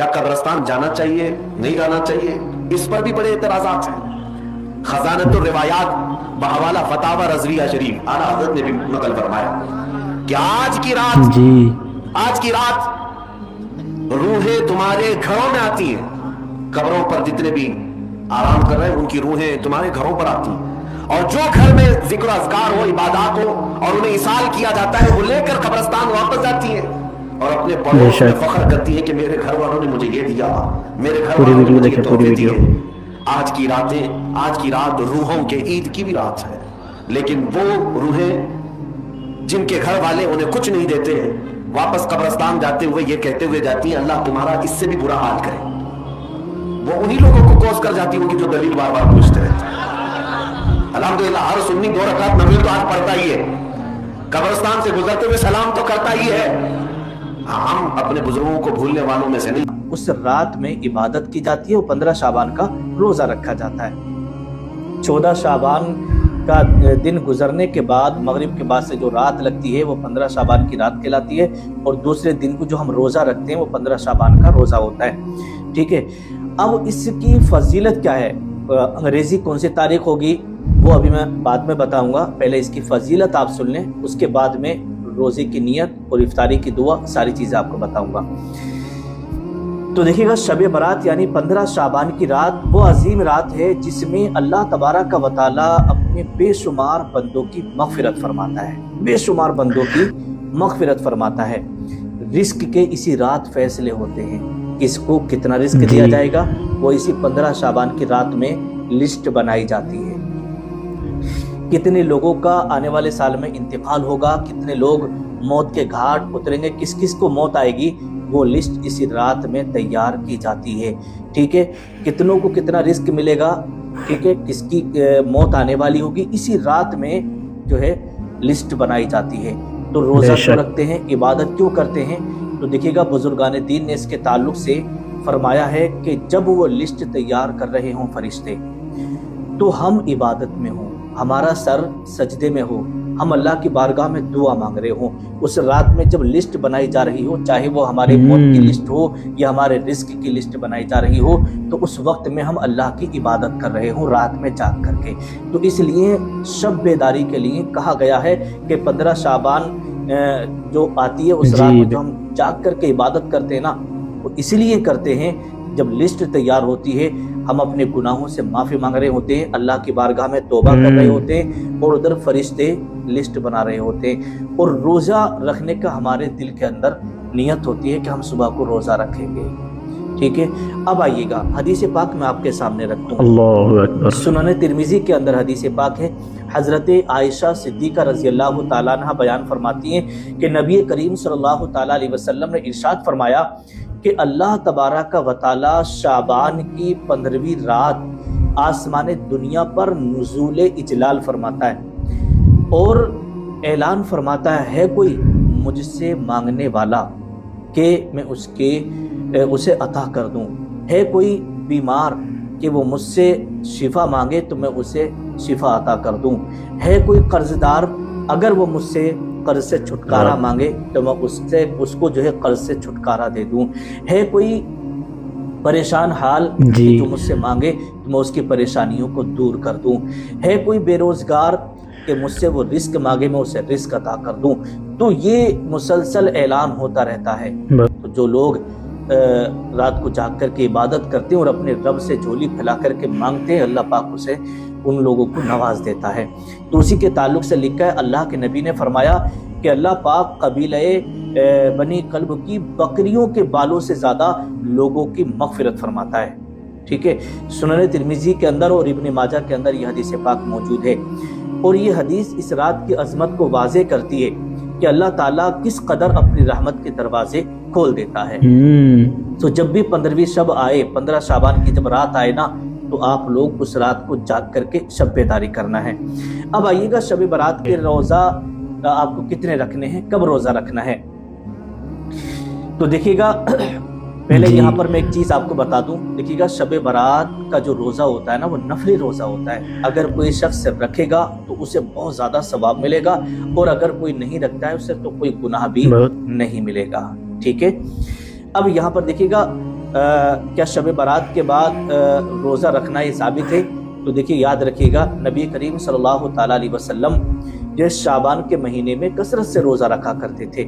क्या कब्रिस्तान जाना चाहिए, नहीं जाना चाहिए, इस पर भी बड़े एतराजात हैं। खजानतुर रिवायात बहवाला फतावा रज़विया शरीफ आला हज़रत ने भी नकल फरमाया कि आज की रात रूहें तुम्हारे घरों में आती हैं। कब्रों पर जितने भी आराम कर रहे हैं उनकी रूहें तुम्हारे घरों पर आती हैं, और जो घर में जिक्र अज़कार हो, इबादत हो और उन्हें इसाल किया जाता है, वो लेकर कब्रिस्तान वापस जाती है और अपने पड़ोस में फख्र करती है कि मेरे घर वालों ने मुझे ये दिया, मेरे घर वालों ने मुझे तोहफे दिए। आज की रात रूहों के ईद की भी रात है, लेकिन वो रूहें जिनके घर वाले उन्हें कुछ नहीं देते हैं, वापस कब्रिस्तान जाते हुए ये कहते हुए जाती हैं, अल्लाह तुम्हारा इससे भी बुरा हाल करे। वो उन्हीं लोगों को कोस कर जाती होगी जो दलील बार बार पूछते रहते हैं। अल्हम्दुलिल्लाह हर सुन्नी 2 रकात नफिल तो आज पढ़ता ही है, कब्रिस्तान से गुजरते हुए सलाम तो करता ही है। हम अपने बुजुर्गों को भूलने वालों में से नहीं। उस रात में इबादत की जाती है और 15 शाबान का रोजा रखा जाता है। 14 शाबान का दिन गुजरने के बाद, मगरिब के बाद से जो रात लगती है वो 15 शाबान की रात कहलाती है, और दूसरे दिन को जो हम रोजा रखते हैं वो 15 शाबान का रोजा होता है। ठीक है, अब इसकी फजीलत क्या है, अंग्रेजी कौन सी तारीख होगी वो अभी मैं बाद में बताऊंगा। पहले इसकी फजीलत आप सुन लें, उसके बाद में रोज़े की नियत और इफ्तारी की दुआ सारी चीज़ें आपको बताऊंगा। तो देखिएगा, शब बरात यानी 15 शाबान की रात वो अजीम रात है जिसमें अल्लाह तबारक व तआला अपने बेशुमार बंदों की मग़फ़िरत फरमाता है, बेशुमार बंदों की मग़फ़िरत फरमाता है। रिस्क के इसी रात फैसले होते हैं, किसको कितना रिस्क दिया जाएगा वो इसी 15 शाबान की रात में लिस्ट बनाई जाती है। कितने लोगों का आने वाले साल में इंतकाल होगा, कितने लोग मौत के घाट उतरेंगे, किस किस को मौत आएगी, वो लिस्ट इसी रात में तैयार की जाती है। ठीक है, कितनों को कितना रिस्क मिलेगा, ठीक है, किसकी मौत आने वाली होगी, इसी रात में जो है लिस्ट बनाई जाती है। तो रोज़ा क्यों रखते हैं, इबादत क्यों करते हैं, तो देखिएगा बुजुर्गान दीन ने इसके ताल्लुक से फरमाया है कि जब वो लिस्ट तैयार कर रहे हों फरिश्ते, तो हम इबादत में हों, हमारा सर सजदे में हो, हम अल्लाह की बारगाह में दुआ मांग रहे हो, उस रात में जब लिस्ट बनाई जा रही हो, चाहे वो हमारे मौत की लिस्ट हो या हमारे रिस्क की लिस्ट बनाई जा रही हो, तो उस वक्त में हम अल्लाह की इबादत कर रहे हो रात में जाग करके। तो इसलिए शब बेदारी के लिए कहा गया है कि 15 शाबान जो आती है उस रात में जो हम जाग करके इबादत करते हैं ना, वो इसलिए करते हैं जब लिस्ट तैयार होती है, हम अपने गुनाहों से माफ़ी मांग रहे होते हैं, अल्लाह की बारगाह में तौबा कर रहे होते हैं, और उधर फरिश्ते लिस्ट बना रहे होते हैं। और रोज़ा रखने का हमारे दिल के अंदर नियत होती है कि हम सुबह को रोज़ा रखेंगे। ठीक है, अब आइएगा हदीस पाक मैं आपके सामने रखता हूँ। अल्लाहु अकबर। सुनन तिरमिज़ी के अंदर हदीस पाक है, हज़रत आयशा सिद्दीक़ा रज़ियल्लाहु ताला अन्हा बयान फरमाती हैं कि नबी करीम सल्लल्लाहु ताला अलैहि वसल्लम ने इरशाद फरमाया कि अल्लाह तबारक व तआला शाबान की 15वीं रात आसमान दुनिया पर नुज़ूल इजलाल फरमाता है और ऐलान फरमाता है कोई मुझसे मांगने वाला कि मैं उसे अता कर दूं, है कोई बीमार कि वो मुझसे शिफा मांगे तो मैं उसे शिफा अता कर दूं, है कोई कर्जदार अगर वो मुझसे कर्ज से छुटकारा मांगे तो मैं उसको जो है कर्ज से छुटकारा दे दूं, है कोई परेशान हाल जो मुझसे मांगे तो मैं उसकी परेशानियों को दूर कर दूं, है कोई बेरोजगार कि मुझसे वो रिस्क मांगे मैं उसे रिस्क अता कर दूं। तो ये मुसलसल ऐलान होता रहता है। तो जो लोग रात को जाग करके इबादत करते हैं और अपने रब से झोली फैला करके मांगते हैं, अल्लाह पाक उसे उन लोगों को नवाज देता है। तो उसी के ताल्लुक से लिखा है, अल्लाह के नबी ने फरमाया कि अल्लाह पाक कबीले बनी कल्ब की बकरियों के बालों से ज़्यादा लोगों की मग़फ़िरत फरमाता है। ठीक है, सुनन तिरमिज़ी के अंदर और इब्न माजा के अंदर यह हदीस पाक मौजूद है, और ये हदीस इस रात की अज़मत को वाज़े करती है कि अल्लाह ताला किस कदर अपनी रहमत के दरवाजे खोल देता है। तो जब भी 15वीं शब आए, 15 शाबान की जब रात आए ना, तो आप लोग उस रात को जाग करके शब बेदारी करना है। अब आइएगा शब बरात के रोज़ा आपको कितने रखने हैं, कब रोज़ा रखना है। तो देखिएगा पहले यहाँ पर मैं एक चीज़ आपको बता दूं, देखिएगा शब बारात का जो रोज़ा होता है ना वो नफली रोज़ा होता है। अगर कोई शख्स रखेगा तो उसे बहुत ज़्यादा सवाब मिलेगा, और अगर कोई नहीं रखता है उसे तो कोई गुनाह भी नहीं मिलेगा। ठीक है, अब यहाँ पर देखिएगा क्या शब बारात के बाद रोज़ा रखना ये साबित है? तो देखिए याद रखिएगा, नबी करीम सल्लल्लाहु ताला अलैहि वसल्लम जो शाबान के महीने में कसरत से रोज़ा रखा करते थे।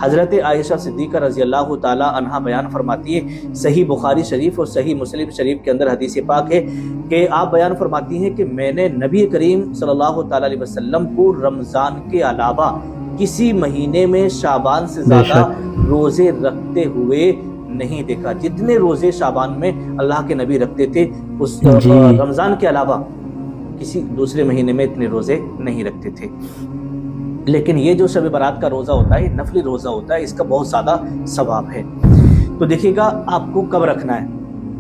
हज़रत आयशा सिद्दीक़ा रज़ी अल्लाह ताला अन्हा बयान फरमाती है, सही बुखारी शरीफ और सही मुस्लिम शरीफ के अंदर हदीस पाक है कि आप बयान फरमाती हैं कि मैंने नबी करीम सल्लल्लाहु ताला अलैहि वसल्लम को रमज़ान के अलावा किसी महीने में शाबान से ज़्यादा रोज़े रखते हुए नहीं देखा। जितने रोज़े शाबान में अल्लाह के नबी रखते थे, उस रमज़ान के अलावा किसी दूसरे महीने में इतने रोज़े नहीं रखते थे। लेकिन ये जो शब बारात का रोज़ा होता है, नफली रोज़ा होता है, इसका बहुत ज़्यादा सवाब है। तो देखिएगा आपको कब रखना है।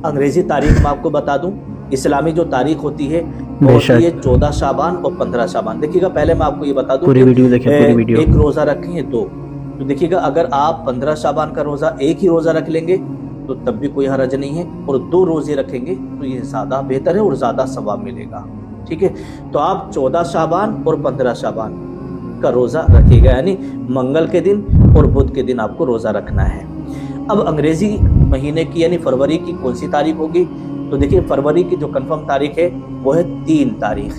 अंग्रेज़ी तारीख में आपको बता दूं, इस्लामी जो तारीख होती है वो होती है 14 शाबान और 15 शाबान। देखिएगा पहले मैं आपको ये बता दूं, पूरी वीडियो देखिए, पूरी वीडियो। एक रोज़ा रखेंगे 2, तो देखिएगा अगर आप 15 शाबान का रोज़ा एक ही रोज़ा रख लेंगे तो तब भी कोई हरज नहीं है, और 2 रोज़े रखेंगे तो ये ज़्यादा बेहतर है और ज़्यादा सवाब मिलेगा। ठीक है, तो आप 14 शाबान और 15 शाबान का रोज़ा रखिएगा, यानी मंगल के दिन और बुध के दिन आपको रोज़ा रखना है। अब अंग्रेज़ी महीने की यानी फरवरी की कौन सी तारीख होगी? तो देखिए फरवरी की जो कंफर्म तारीख है वो है 3 तारीख।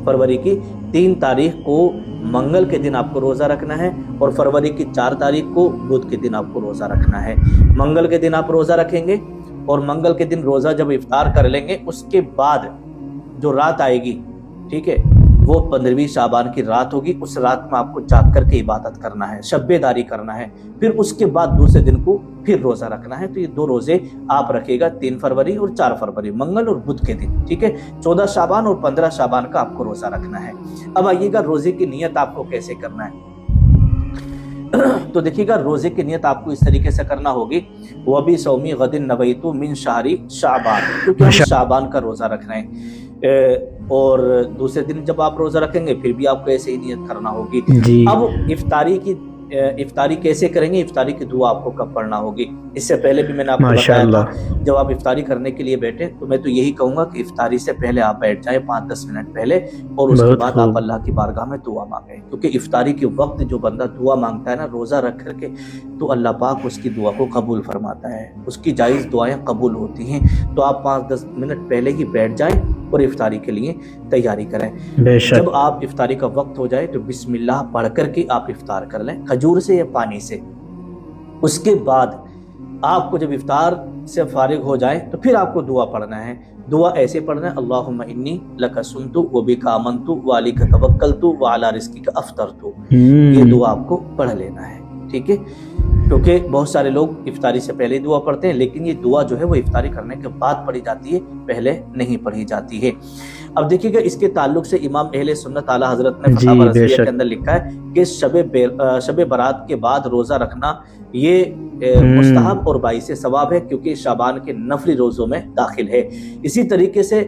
फरवरी की 3 तारीख को मंगल के दिन आपको रोज़ा रखना है, और फरवरी की 4 तारीख को बुध के दिन आपको रोज़ा रखना है। मंगल के दिन आप रोज़ा रखेंगे, और मंगल के दिन रोज़ा जब इफ्तार कर लेंगे उसके बाद जो रात आएगी, ठीक है, वो 15वीं शाबान की रात होगी। उस रात में आपको जाग करके इबादत करना है, शब्बेदारी करना है। फिर उसके बाद दूसरे दिन को फिर रोज़ा रखना है। तो ये 2 रोज़े आप रखिएगा, 3 फरवरी और 4 फरवरी, मंगल और बुध के दिन। ठीक है, 14 शाबान और 15 शाबान का आपको रोज़ा रखना है। अब आइएगा रोज़े की नियत आपको कैसे करना है। तो देखिएगा रोज़े की नियत आपको इस तरीके से करना होगी, वह भी सौमी गदिन नवैतु मिन शहरी शाबान, क्योंकि हम शाबान का रोज़ा रखना है। और दूसरे दिन जब आप रोज़ा रखेंगे फिर भी आपको ऐसे ही नियत करना होगी। अब इफ्तारी कैसे करेंगे, इफ्तारी की दुआ आपको कब पढ़ना होगी। इससे पहले भी मैंने आपको बताया था, जब आप इफ्तारी करने के लिए बैठे तो मैं तो यही कहूँगा कि इफ्तारी से पहले आप बैठ जाएं 5-10 मिनट पहले, और उसके बाद आप अल्लाह की बारगाह में दुआ मांगें। क्योंकि इफ्तारी के वक्त जो बंदा दुआ मांगता है ना रोज़ा रख करके, तो अल्लाह पाक उसकी दुआ को कबूल फरमाता है, उसकी जायज़ दुआएं कबूल होती हैं। तो आप 5-10 मिनट पहले ही बैठ जाएं और इफ्तारी के लिए तैयारी करें। जब आप इफ्तारी का वक्त हो जाए तो बिस्मिल्लाह पढ़ करके आप इफ्तार कर लें, खजूर से या पानी से। उसके बाद आपको जब इफ्तार से फारिग हो जाए तो फिर आपको दुआ पढ़ना है। दुआ ऐसे पढ़ना है, अल्लाहुम्मा इन्नी लका सुनतु व बिका आमनतु व अलैका तवक्कलतु व अला रिज़्क़िका अफ़्तरतु। ये दुआ आपको पढ़ लेना है। ठीक है, क्योंकि बहुत सारे लोग इफ्तारी से पहले दुआ पढ़ते हैं, लेकिन ये दुआ जो है वो इफ्तारी करने के बाद पढ़ी जाती है, पहले नहीं पढ़ी जाती है। अब देखिएगा इसके ताल्लुक से इमाम अहले सुन्नत आला हजरत ने फतवा रज़विया के अंदर लिखा है कि शब बारात के बाद रोज़ा रखना ये मुस्तहब और बाइसे सवाब है, क्योंकि शाबान के नफली रोज़ों में दाखिल है। इसी तरीके से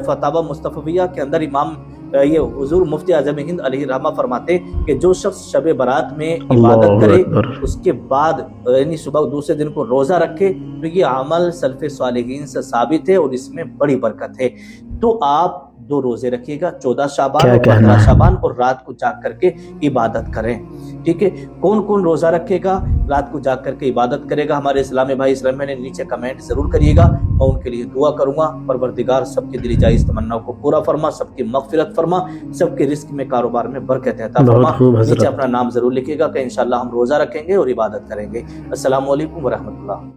फतवा मुस्तफ़विया के अंदर इमाम ये हुजूर मुफ्ती आज़म हिंद अलैहि रहमा फरमाते कि जो शख्स शब बारात में इबादत करे उसके बाद यानी सुबह दूसरे दिन को रोज़ा रखे, तो ये अमल सल्फ़े सालिहीन से साबित है और इसमें बड़ी बरकत है। तो आप 2 रोज़े रखिएगा, 14 शाबान और 15 शाबान, और रात को जाग करके इबादत करें। ठीक है, कौन कौन रोज़ा रखेगा, रात को जाग करके इबादत करेगा, हमारे इस्लामी भाई इस्लाम में नीचे कमेंट जरूर करिएगा, मैं उनके लिए दुआ करूंगा। परवरदिगार सबके दिली जायज़ तमन्नाओं को पूरा फरमा, सबकी मग़फ़िरत फरमा, सबके रिस्क में कारोबार में बरकत अता फरमा। नीचे अपना नाम जरूर लिखिएगा कि इंशाअल्लाह हम रोज़ा रखेंगे और इबादत करेंगे। अस्सलामु अलैकुम व रहमतुल्लाह।